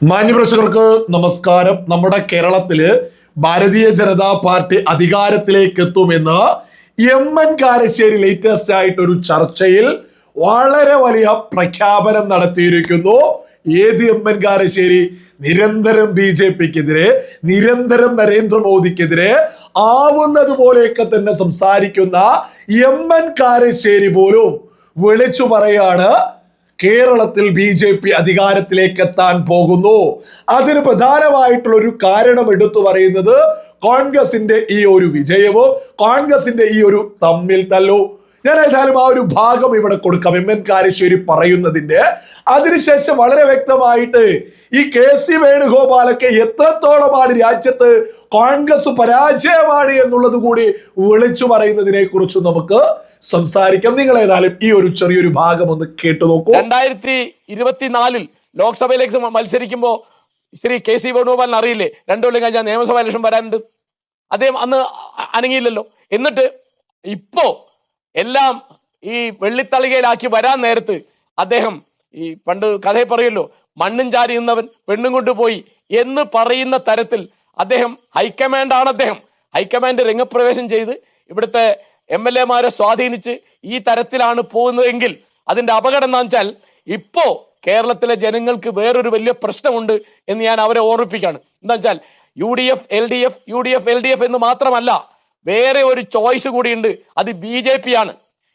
മാന്യപ്രേക്ഷകർക്ക് നമസ്കാരം. നമ്മുടെ കേരളത്തില് ഭാരതീയ ജനതാ പാർട്ടി അധികാരത്തിലേക്ക് എത്തുമെന്ന് എം.എൻ. കാരശ്ശേരി ലേറ്റസ്റ്റ് ആയിട്ടൊരു ചർച്ചയിൽ വളരെ വലിയ പ്രഖ്യാപനം നടത്തിയിരിക്കുന്നു. ഏത് എം.എൻ. കാരശ്ശേരി? നിരന്തരം BJPക്കെതിരെ, നിരന്തരം നരേന്ദ്രമോദിക്കെതിരെ ആവുന്നത് പോലെയൊക്കെ തന്നെ സംസാരിക്കുന്ന എം.എൻ. കാരശ്ശേരി പോലും വിളിച്ചു പറയാണ് കേരളത്തിൽ BJP അധികാരത്തിലേക്ക് എത്താൻ പോകുന്നു. അതിന് പ്രധാനമായിട്ടുള്ള ഒരു കാരണം എടുത്തു പറയുന്നത് കോൺഗ്രസിന്റെ ഈ ഒരു വിജയവും കോൺഗ്രസിന്റെ ഈ ഒരു തമ്മിൽ തല്ലു. ഞാൻ ഏതായാലും ആ ഒരു ഭാഗം ഇവിടെ കൊടുക്കാം. എം.എൻ. കാരശ്ശേരി പറയുന്നതിന്റെ അതിനുശേഷം വളരെ വ്യക്തമായിട്ട് ഈ KC വേണുഗോപാലൊക്കെ എത്രത്തോളമാണ് രാജ്യത്ത് കോൺഗ്രസ് പരാജയമാണ് എന്നുള്ളത് കൂടി വിളിച്ചു പറയുന്നതിനെ കുറിച്ച് നമുക്ക് സംസാരിക്കാം. നിങ്ങൾ ഏതായാലും ഈ ഒരു ചെറിയൊരു ഭാഗം ഒന്ന് കേട്ടു നോക്കൂ. 2024 ലോക്സഭയിലേക്ക് മത്സരിക്കുമ്പോൾ ശ്രീ KC വേണുഗോപാലിന് അറിയില്ലേ 2 കൊല്ലം കഴിഞ്ഞാൽ നിയമസഭാ ഇലക്ഷൻ വരാനുണ്ട്? അദ്ദേഹം അന്ന് അനങ്ങിയില്ലല്ലോ. എന്നിട്ട് ഇപ്പോ എല്ലാം ഈ വെള്ളിത്തളികയിലാക്കി വരാൻ നേരത്ത് അദ്ദേഹം ഈ പണ്ട് കഥയെ പറയുമല്ലോ, മണ്ണും ചാരി നിന്നവൻ പെണ്ണും കൊണ്ടുപോയി എന്ന് പറയുന്ന തരത്തിൽ അദ്ദേഹം ഹൈക്കമാൻഡ് രംഗപ്രവേശം ചെയ്ത് ഇവിടുത്തെ MLA-മാരെ സ്വാധീനിച്ച് ഈ തരത്തിലാണ് പോകുന്നതെങ്കിൽ അതിന്റെ അപകടം എന്താണെന്ന് വെച്ചാൽ ഇപ്പോ കേരളത്തിലെ ജനങ്ങൾക്ക് വേറൊരു വലിയ പ്രശ്നമുണ്ട് എന്ന് ഞാൻ അവരെ ഓർമ്മിപ്പിക്കുകയാണ്. എന്താ വെച്ചാൽ UDF LDF എന്ന് മാത്രമല്ല, വേറെ ഒരു ചോയ്സ് കൂടിയുണ്ട്. അത് BJP ആണ്.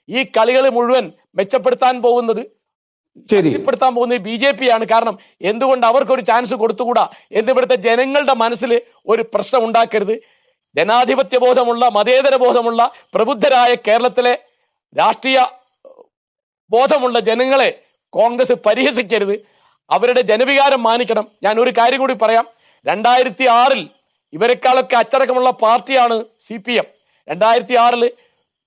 ഈ കളികൾ മുഴുവൻ മെച്ചപ്പെടുത്താൻ പോകുന്നത് BJP ആണ്. കാരണം എന്തുകൊണ്ട് അവർക്കൊരു ചാൻസ് കൊടുത്തുകൂടാ എന്ന് ഇവിടുത്തെ ജനങ്ങളുടെ മനസ്സിൽ ഒരു പ്രശ്നം ഉണ്ടാക്കരുത്. ജനാധിപത്യ ബോധമുള്ള, മതേതര ബോധമുള്ള, പ്രബുദ്ധരായ കേരളത്തിലെ രാഷ്ട്രീയ ബോധമുള്ള ജനങ്ങളെ കോൺഗ്രസ് പരിഹസിക്കരുത്. അവരുടെ ജനവികാരം മാനിക്കണം. ഞാൻ ഒരു കാര്യം കൂടി പറയാം. 2006 ഇവരെക്കാളൊക്കെ അച്ചടക്കമുള്ള പാർട്ടിയാണ് CPM. 2006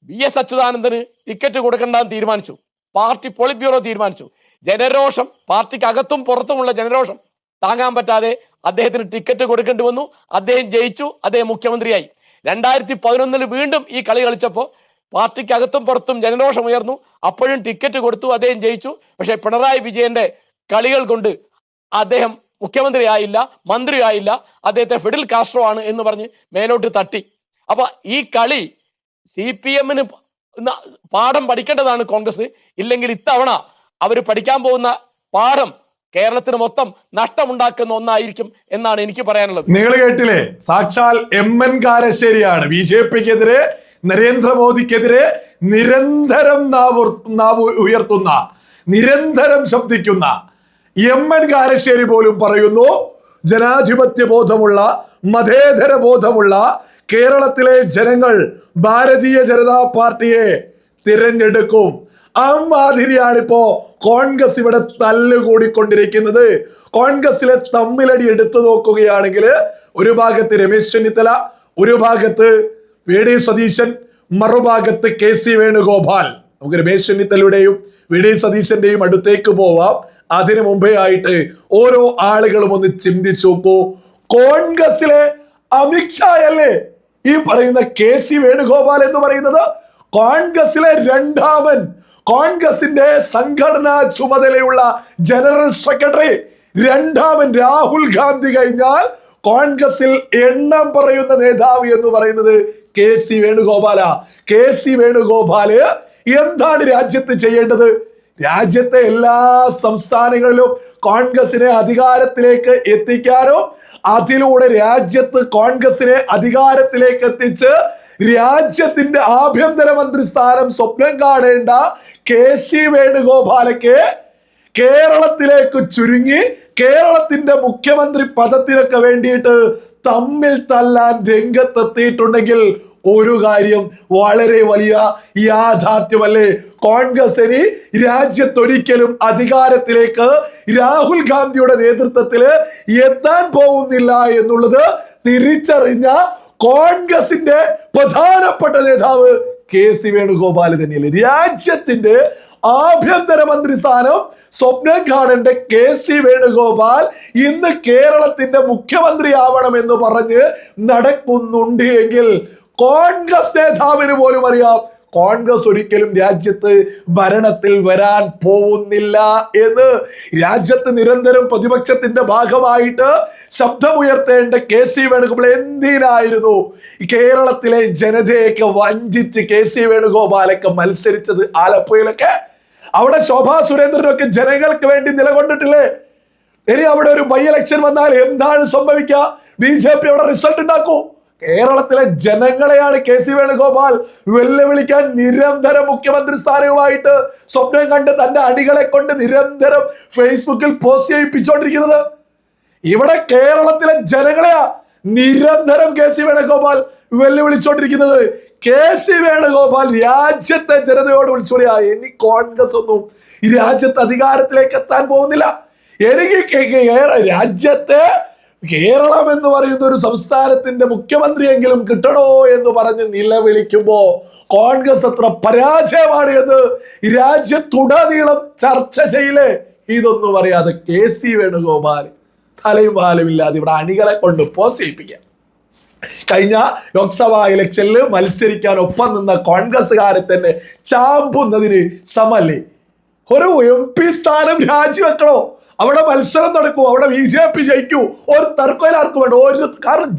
VS അച്യുതാനന്ദന് ടിക്കറ്റ് കൊടുക്കണ്ടെന്ന് തീരുമാനിച്ചു. പാർട്ടി പോളിറ്റ് ബ്യൂറോ തീരുമാനിച്ചു. ജനരോഷം, പാർട്ടിക്ക് അകത്തും പുറത്തുമുള്ള ജനരോഷം താങ്ങാൻ പറ്റാതെ അദ്ദേഹത്തിന് ടിക്കറ്റ് കൊടുക്കേണ്ടി വന്നു. അദ്ദേഹം ജയിച്ചു, അദ്ദേഹം മുഖ്യമന്ത്രിയായി. 2011 വീണ്ടും ഈ കളി കളിച്ചപ്പോൾ പാർട്ടിക്ക് അകത്തും പുറത്തും ജനരോഷം ഉയർന്നു. അപ്പോഴും ടിക്കറ്റ് കൊടുത്തു, അദ്ദേഹം ജയിച്ചു. പക്ഷെ പിണറായി വിജയന്റെ കളികൾ കൊണ്ട് അദ്ദേഹം മുഖ്യമന്ത്രിയായില്ല, മന്ത്രിയായില്ല. അദ്ദേഹത്തെ ഫിഡൽ കാസ്ട്രോ ആണ് എന്ന് പറഞ്ഞ് മേലോട്ട് തട്ടി. അപ്പൊ ഈ കളി CPM-ന് പാഠം പഠിക്കേണ്ടതാണ് കോൺഗ്രസ്. ഇല്ലെങ്കിൽ ഇത്തവണ അവർ പഠിക്കാൻ പോകുന്ന പാഠം കേരളത്തിന് മൊത്തം നഷ്ടമുണ്ടാക്കുന്ന ഒന്നായിരിക്കും എന്നാണ് എനിക്ക് പറയാനുള്ളത്. നിങ്ങൾ കേട്ടില്ലേ? സാക്ഷാൽ എം.എൻ. കാരശ്ശേരിയാണ് BJPക്കെതിരെ, നരേന്ദ്രമോദിക്കെതിരെ നിരന്തരം നാവ് ഉയർത്തുന്ന, നിരന്തരം ശബ്ദിക്കുന്ന എം.എൻ. കാരശ്ശേരി പോലും പറയുന്നു, ജനാധിപത്യ ബോധമുള്ള, മതേതര ബോധമുള്ള കേരളത്തിലെ ജനങ്ങൾ ഭാരതീയ ജനതാ പാർട്ടിയെ തിരഞ്ഞെടുക്കും. അമ്മാതിരിയാണിപ്പോ കോൺഗ്രസ് ഇവിടെ തല്ലുകൂടിക്കൊണ്ടിരിക്കുന്നത്. കോൺഗ്രസിലെ തമ്മിലടി എടുത്തു നോക്കുകയാണെങ്കിൽ ഒരു ഭാഗത്ത് രമേശ് ചെന്നിത്തല, ഒരു ഭാഗത്ത് VD സതീശൻ, മറുഭാഗത്ത് KC വേണുഗോപാൽ. നമുക്ക് രമേശ് ചെന്നിത്തലയുടെയും VD സതീശന്റെയും അടുത്തേക്ക് പോവാം. അതിനു മുമ്പേ ആയിട്ട് ഓരോ ആളുകളും ഒന്ന് ചിന്തിച്ചു നോക്കൂ. കോൺഗ്രസിലെ അമിത്ഷാ അല്ലേ ഈ പറയുന്ന KC വേണുഗോപാൽ എന്ന് പറയുന്നത്? കോൺഗ്രസിലെ രണ്ടാമൻ, കോൺഗ്രസിന്റെ സംഘടനാ ചുമതലയുള്ള ജനറൽ സെക്രട്ടറി, രണ്ടാമൻ രാഹുൽ ഗാന്ധി കഴിഞ്ഞാൽ കോൺഗ്രസിൽ എണ്ണം പറയുന്ന നേതാവ് എന്ന് പറയുന്നത് KC വേണുഗോപാല. KC വേണുഗോപാല് എന്താണ് രാജ്യത്ത് ചെയ്യേണ്ടത്? രാജ്യത്തെ എല്ലാ സംസ്ഥാനങ്ങളിലും കോൺഗ്രസിനെ അധികാരത്തിലേക്ക് എത്തിക്കാനോ അതിലൂടെ രാജ്യത്ത് കോൺഗ്രസിനെ അധികാരത്തിലേക്ക് എത്തിച്ച് രാജ്യത്തിന്റെ ആഭ്യന്തരമന്ത്രി സ്ഥാനം സ്വപ്നം കാണേണ്ട KC വേണുഗോപാലയ്ക്ക് കേരളത്തിലേക്ക് ചുരുങ്ങി കേരളത്തിന്റെ മുഖ്യമന്ത്രി പദത്തിനൊക്കെ വേണ്ടിയിട്ട് തമ്മിൽ തല്ലാൻ രംഗത്തെത്തിയിട്ടുണ്ടെങ്കിൽ ഒരു കാര്യം വളരെ വലിയ യാഥാർത്ഥ്യമല്ലേ? കോൺഗ്രസ് ഇനി രാജ്യത്തൊരിക്കലും അധികാരത്തിലേക്ക് രാഹുൽ ഗാന്ധിയുടെ നേതൃത്വത്തില് എത്താൻ പോകുന്നില്ല എന്നുള്ളത് തിരിച്ചറിഞ്ഞ കോൺഗ്രസിന്റെ പ്രധാനപ്പെട്ട നേതാവ് KC വേണുഗോപാൽ തന്നെയല്ലേ. രാജ്യത്തിന്റെ ആഭ്യന്തരമന്ത്രി സ്ഥാനം സ്വപ്നം കാണേണ്ട KC വേണുഗോപാൽ ഇന്ന് കേരളത്തിന്റെ മുഖ്യമന്ത്രി ആവണമെന്ന് പറഞ്ഞ് നടക്കുന്നുണ്ട് എങ്കിൽ കോൺഗ്രസ് നേതാവിന് പോലും അറിയാം കോൺഗ്രസ് ഒരിക്കലും രാജ്യത്ത് ഭരണത്തിൽ വരാൻ പോകുന്നില്ല എന്ന് രാജ്യത്ത് നിരന്തരം പ്രതിപക്ഷത്തിന്റെ ഭാഗമായിട്ട് ശബ്ദമുയർത്തേണ്ട KC വേണുഗോപാൽ എന്തിനായിരുന്നു കേരളത്തിലെ ജനതയൊക്കെ വഞ്ചിച്ച് KC വേണുഗോപാലൊക്കെ മത്സരിച്ചത്? ആലപ്പുഴയിലൊക്കെ അവിടെ ശോഭാ സുരേന്ദ്രനൊക്കെ ജനങ്ങൾക്ക് വേണ്ടി നിലകൊണ്ടിട്ടില്ലേ? ഇനി അവിടെ ഒരു ബൈ ഇലക്ഷൻ വന്നാൽ എന്താണ് സംഭവിക്കുക? BJP അവിടെ റിസൾട്ട് ഉണ്ടാക്കൂ. കേരളത്തിലെ ജനങ്ങളെയാണ് KC വേണുഗോപാൽ വെല്ലുവിളിക്കാൻ നിരന്തരം മുഖ്യമന്ത്രി സ്ഥാനവുമായിട്ട് സ്വപ്നം കണ്ട് തന്റെ അണികളെ കൊണ്ട് നിരന്തരം ഫേസ്ബുക്കിൽ പോസ്റ്റ് ചെയ്യിപ്പിച്ചുകൊണ്ടിരിക്കുന്നത്. ഇവിടെ കേരളത്തിലെ ജനങ്ങളെയാ നിരന്തരം KC വേണുഗോപാൽ വെല്ലുവിളിച്ചുകൊണ്ടിരിക്കുന്നത്. KC വേണുഗോപാൽ രാജ്യത്തെ ജനതയോട് വിളിച്ചു പറയാ, ഇനി കോൺഗ്രസ് ഒന്നും ഈ രാജ്യത്ത് അധികാരത്തിലേക്ക് എത്താൻ പോകുന്നില്ല. എനിക്ക് രാജ്യത്തെ കേരളം എന്ന് പറയുന്ന ഒരു സംസ്ഥാനത്തിന്റെ മുഖ്യമന്ത്രിയെങ്കിലും കിട്ടണോ എന്ന് പറഞ്ഞ് നിലവിളിക്കുമ്പോ കോൺഗ്രസ് എത്ര പരാജയമാണ് എന്ന് രാജ്യത്തുടനീളം ചർച്ച ചെയ്യില്ലേ? ഇതൊന്നും പറയാതെ KC വേണുഗോപാൽ തലയും വാലും ഇല്ലാതെ ഇവിടെ അണികളെ കൊണ്ട് പോസ്റ്റ് ചെയ്യിപ്പിക്കാം. കഴിഞ്ഞ ലോക്സഭാ ഇലക്ഷനിൽ മത്സരിക്കാൻ ഒപ്പം നിന്ന കോൺഗ്രസ്സുകാരെ തന്നെ ചാമ്പുന്നതിന് സമല്ലേ? ഒരു MP സ്ഥാനം രാജിവെക്കണോ? അവിടെ മത്സരം നടക്കൂ, അവിടെ BJP ജയിക്കൂ, ഒരു തർക്കം ആർക്കും വേണ്ട. കാരണം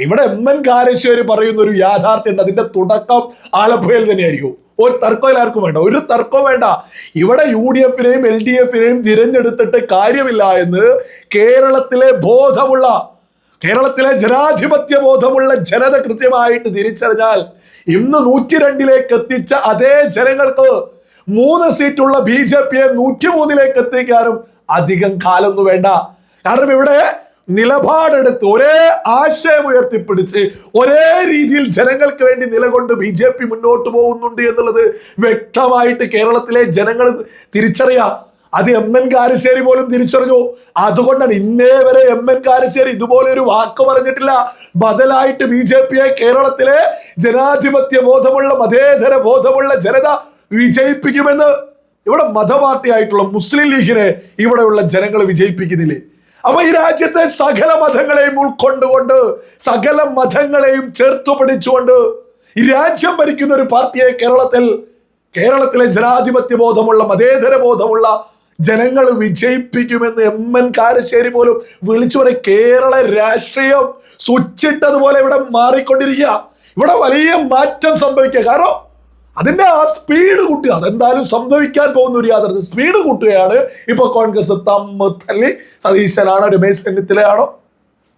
ഇവിടെ MN കാരശ്ശേരി പറയുന്ന ഒരു യാഥാർത്ഥ്യം ഉണ്ട്. അതിന്റെ തുടക്കം ആലപ്പുഴയിൽ തന്നെയായിരിക്കും. ഒരു തർക്കം ആർക്കും വേണ്ട, ഒരു തർക്കവും വേണ്ട. ഇവിടെ UDF-നെയും LDF-നെയും തിരഞ്ഞെടുത്തിട്ട് കാര്യമില്ല എന്ന് കേരളത്തിലെ ജനാധിപത്യ ബോധമുള്ള ജനത കൃത്യമായിട്ട് തിരിച്ചറിഞ്ഞാൽ ഇന്ന് 102ലേക്ക് എത്തിച്ച അതേ ജനങ്ങൾക്ക് 3 സീറ്റുള്ള BJP-യെ 103ലേക്ക് എത്തിക്കാനും അധികം കാലൊന്നും വേണ്ട. കാരണം ഇവിടെ നിലപാടെടുത്ത് ഒരേ ആശയം ഉയർത്തിപ്പിടിച്ച് ഒരേ രീതിയിൽ ജനങ്ങൾക്ക് വേണ്ടി നിലകൊണ്ട് BJP മുന്നോട്ട് പോകുന്നുണ്ട് എന്നുള്ളത് വ്യക്തമായിട്ട് കേരളത്തിലെ ജനങ്ങൾ തിരിച്ചറിയാം. അത് MN കാരശ്ശേരി പോലും തിരിച്ചറിഞ്ഞു. അതുകൊണ്ടാണ് ഇന്നേ വരെ MN കാരശ്ശേരി ഇതുപോലെ ഒരു വാക്ക് പറഞ്ഞിട്ടില്ല. ബദലായിട്ട് BJP-യെ കേരളത്തിലെ ജനാധിപത്യ ബോധമുള്ള മതേതര ബോധമുള്ള ജനത വിജയിപ്പിക്കുമെന്ന്. ഇവിടെ മതപാർട്ടിയായിട്ടുള്ള മുസ്ലിം ലീഗിനെ ഇവിടെയുള്ള ജനങ്ങൾ വിജയിപ്പിക്കുന്നില്ലേ? അപ്പൊ ഈ രാജ്യത്തെ സകല മതങ്ങളെയും ഉൾക്കൊണ്ടുകൊണ്ട് സകല മതങ്ങളെയും ചേർത്തു പിടിച്ചുകൊണ്ട് ഈ രാജ്യം ഭരിക്കുന്ന ഒരു പാർട്ടിയെ കേരളത്തിലെ ജനാധിപത്യ ബോധമുള്ള മതേതര ബോധമുള്ള ജനങ്ങൾ വിജയിപ്പിക്കുമെന്ന് MN കാരശ്ശേരി പോലും വിളിച്ചു പറയും. കേരള രാഷ്ട്രീയം സ്വിച്ചിട്ടതുപോലെ ഇവിടെ മാറിക്കൊണ്ടിരിക്കുക. ഇവിടെ വലിയ മാറ്റം സംഭവിക്കുക. കാരണം അതിന്റെ ആ സ്പീഡ് കൂട്ടുക, അതെന്തായാലും സംഭവിക്കാൻ പോകുന്ന ഒരു യാഥാർത്ഥ്യം. സ്പീഡ് കൂട്ടുകയാണ് ഇപ്പൊ കോൺഗ്രസ് തല്ലി. സതീശനാണോ രമേശ് ചെന്നിത്തലയാണോ?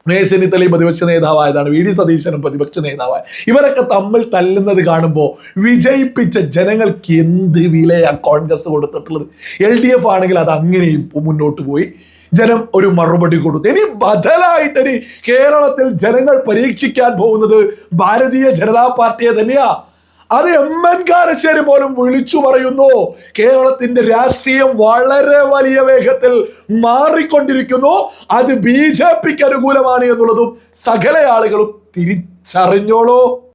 രമേശ് ചെന്നിത്തലയും പ്രതിപക്ഷ നേതാവായതാണ്, VD സതീശനും പ്രതിപക്ഷ നേതാവായ. ഇവരൊക്കെ തമ്മിൽ തല്ലുന്നത് കാണുമ്പോൾ വിജയിപ്പിച്ച ജനങ്ങൾക്ക് എന്ത് വിലയാ കോൺഗ്രസ് കൊടുത്തിട്ടുള്ളത്? LDF ആണെങ്കിൽ അത് അങ്ങനെയും മുന്നോട്ട് പോയി, ജനം ഒരു മറുപടി കൊടുത്തു. ഇനി ബദലായിട്ട് ഇനി കേരളത്തിൽ ജനങ്ങൾ പരീക്ഷിക്കാൻ പോകുന്നത് ഭാരതീയ ജനതാ പാർട്ടിയെ തന്നെയാ. അത് MN കാരശ്ശേരി പോലും വിളിച്ചു പറയുന്നു. കേരളത്തിന്റെ രാഷ്ട്രീയം വളരെ വലിയ വേഗത്തിൽ മാറിക്കൊണ്ടിരിക്കുന്നു. അത് BJP-ക്ക് അനുകൂലമാണ് എന്നുള്ളതും സകല ആളുകളും തിരിച്ചറിഞ്ഞോളൂ.